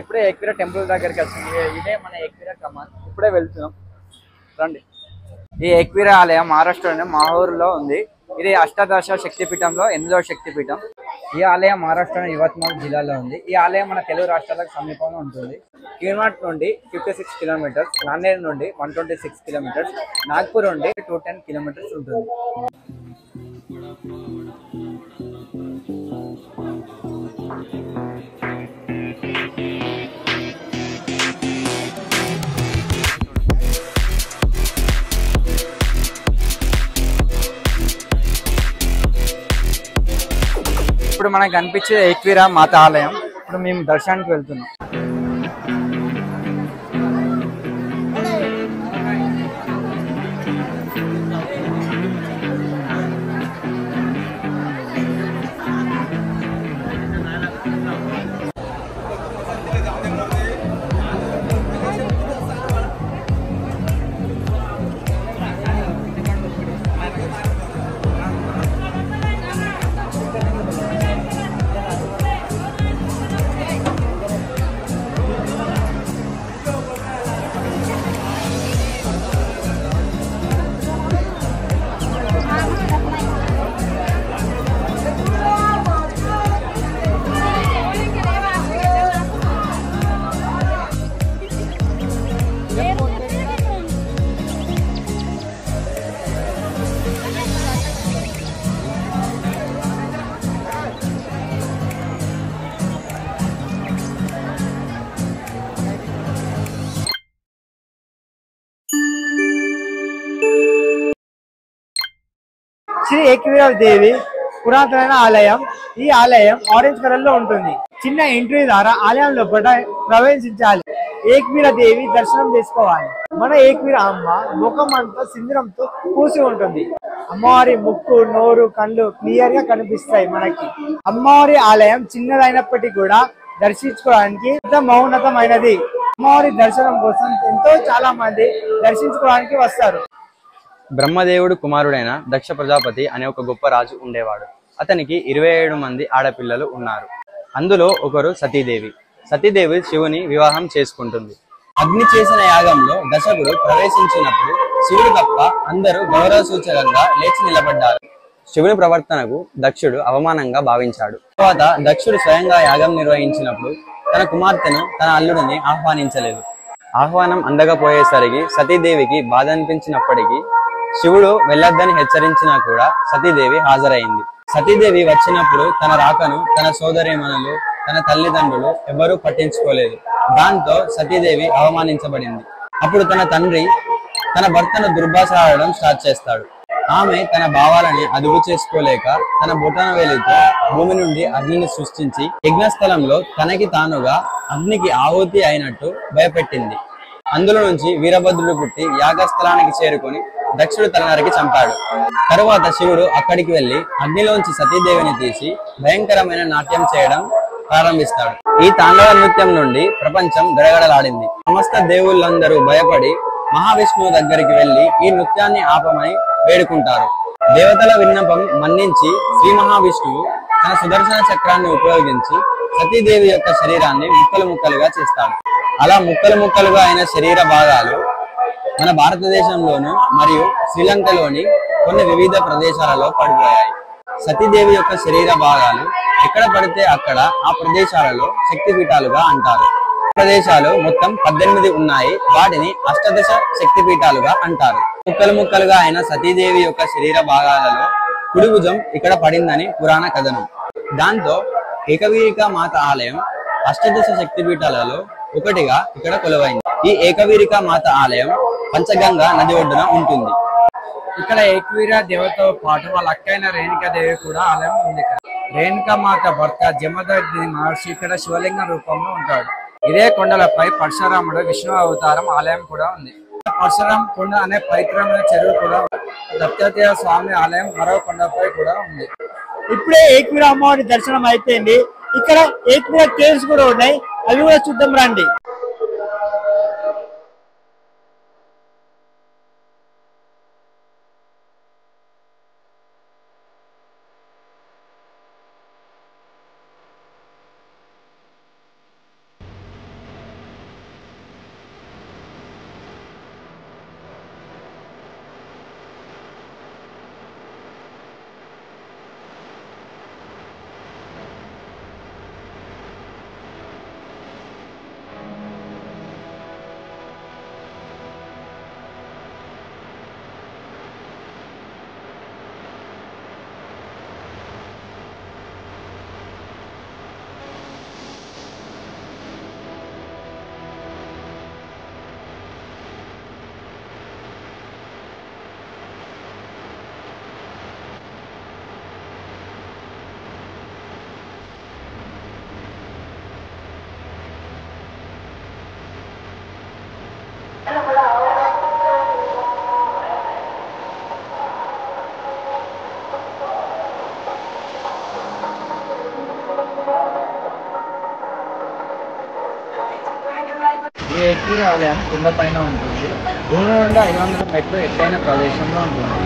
ఇప్పుడే ఏక్వీరా టెంపుల్ దగ్గరికి వచ్చింది. ఇదే మన ఏక్వీరా కమాన్. ఇప్పుడే వెళ్తున్నాం, రండి. ఈ ఏక్వీరా ఆలయం మహారాష్ట్రలోని మాహూర్లో ఉంది. ఇది అష్టాదశ శక్తిపీఠంలో 8వ శక్తిపీఠం. ఈ ఆలయం మహారాష్ట్రలోని యవత్మాల్ జిల్లాలో ఉంది. ఈ ఆలయం మన తెలుగు రాష్ట్రాలకు సమీపంలో ఉంటుంది. కిర్మాట్ నుండి 56 కిలోమీటర్స్, నాందేడ్ నుండి 126 కిలోమీటర్స్, నాగ్పూర్ నుండి 210 కిలోమీటర్స్ ఉంటుంది. ఇప్పుడు మనకు కనిపించే ఏక్వీరా మాత ఆలయం. ఇప్పుడు మేము దర్శనానికి వెళ్తున్నాం. శ్రీ ఏక్వీరా దేవి పురాతన ఆలయం. ఈ ఆలయం ఆరెంజ్ కలర్ లో ఉంటుంది. చిన్న ఎంట్రీ ద్వారా ఆలయం లోపల ప్రవేశించాలి. ఏక్వీరా దేవి దర్శనం చేసుకోవాలి. మన ఏక్వీరా అమ్మ ముఖం అంతా సింధూరంతో పూసి ఉంటుంది. అమ్మవారి ముక్కు, నోరు, కళ్ళు క్లియర్ గా కనిపిస్తాయి మనకి. అమ్మవారి ఆలయం చిన్నదైనప్పటికీ కూడా దర్శించుకోవడానికి ఎంతో మౌనతమైనది. అమ్మవారి దర్శనం కోసం ఎంతో చాలా మంది దర్శించుకోవడానికి వస్తారు. బ్రహ్మదేవుడు కుమారుడైన దక్ష ప్రజాపతి అనే ఒక గొప్ప రాజు ఉండేవాడు. అతనికి 27 మంది ఆడపిల్లలు ఉన్నారు. అందులో ఒకరు సతీదేవి. సతీదేవి శివుని వివాహం చేసుకుంటుంది. అగ్ని చేసిన యాగంలో దశకుడు ప్రవేశించినప్పుడు శివుడు తప్ప అందరూ గౌరవ సూచకంగా లేచి నిలబడ్డారు. శివుని ప్రవర్తనకు దక్షుడు అవమానంగా భావించాడు. తర్వాత దక్షుడు స్వయంగా యాగం నిర్వహించినప్పుడు తన కుమార్తెను, తన అల్లుడిని ఆహ్వానించలేదు. ఆహ్వానం అందకపోయేసరికి సతీదేవికి బాధ అనిపించినప్పటికీ శివుడు వెళ్ళొద్దని హెచ్చరించినా కూడా సతీదేవి హాజరైంది. సతీదేవి వచ్చినప్పుడు తన రాకను తన సోదరీమణులు, తన తల్లిదండ్రులు ఎవరూ పట్టించుకోలేదు. దాంతో సతీదేవి అవమానించబడింది. అప్పుడు తన తండ్రి తన భర్తను దుర్భాషలాడడం స్టార్ట్ చేస్తాడు. ఆమె తన భావాలని అదుపు చేసుకోలేక తన బొటన వేలితో భూమి నుండి అగ్నిని సృష్టించి యజ్ఞస్థలంలో తనకి తానుగా అగ్నికి ఆహుతి అయినట్టు భయపెట్టింది. అందులో నుంచి వీరభద్రుడు పుట్టి యాగస్థలానికి చేరుకొని దక్షుడు తల నరికి చంపాడు. తరువాత శివుడు అక్కడికి వెళ్లి అగ్నిలోంచి సతీదేవిని తీసి భయంకరమైన నాట్యం చేయడం ప్రారంభిస్తాడు. ఈ తాండవ నృత్యం నుండి ప్రపంచం గడగడలాడింది. సమస్త దేవుళ్ళందరూ భయపడి మహావిష్ణువు దగ్గరికి వెళ్లి ఈ నృత్యాన్ని ఆపమని వేడుకుంటారు. దేవతల విన్నపం మన్నించి శ్రీ మహావిష్ణువు తన సుదర్శన చక్రాన్ని ఉపయోగించి సతీదేవి యొక్క శరీరాన్ని ముక్కలు ముక్కలుగా చేస్తాడు. అలా ముక్కలు ముక్కలుగా అయిన శరీర భాగాలు మన భారతదేశంలోను మరియు శ్రీలంకలోని కొన్ని వివిధ ప్రదేశాలలో పడిపోయాయి. సతీదేవి యొక్క శరీర భాగాలు ఎక్కడ పడితే అక్కడ ఆ ప్రదేశాలలో శక్తిపీఠాలుగా అంటారు. ప్రదేశాలు మొత్తం 18 ఉన్నాయి. వాటిని అష్టాదశ శక్తిపీఠాలుగా అంటారు. ముక్కలు ముక్కలుగా అయిన సతీదేవి యొక్క శరీర భాగాలలో కుడి భుజం ఇక్కడ పడిందని పురాణ కథనం. దాంతో ఏకవీరికా మాత ఆలయం అష్టాదశ శక్తిపీఠాలలో ఒకటిగా ఇక్కడ కొలువైంది. ఈ ఏకవీరికా మాత ఆలయం పంచగంగా నది ఒడ్డున ఉంటుంది. ఇక్కడ ఏక్వీరా దేవతో పాటు వాళ్ళ అక్కైన రేణుకాదేవి కూడా ఆలయం ఉంది. రేణుకా మాత భర్త జమదగ్ని మహర్షి ఇక్కడ శివలింగ రూపంలో ఉంటాడు. ఇదే కొండలపై పరశురాముడు విష్ణు అవతారం ఆలయం కూడా ఉంది. పరశురాం కొండ అనే పవిత్రమైన చెరువు కూడా దత్తాత్రేయ స్వామి ఆలయం మరో కొండపై కూడా ఉంది. ఇప్పుడే ఏక్వీరా అమ్మవారి దర్శనం అయిపోయింది. ఇక్కడ ఏక్వీరా కేవ్స్ కూడా ఉన్నాయి, అవి కూడా చూద్దాం రండి. ఈ ఏకవీర ఆలయం కింద పైన ఉంటుంది. భూమి నుండి 500 మెట్లు ఎత్తైన ప్రదేశంలో ఉంటుంది.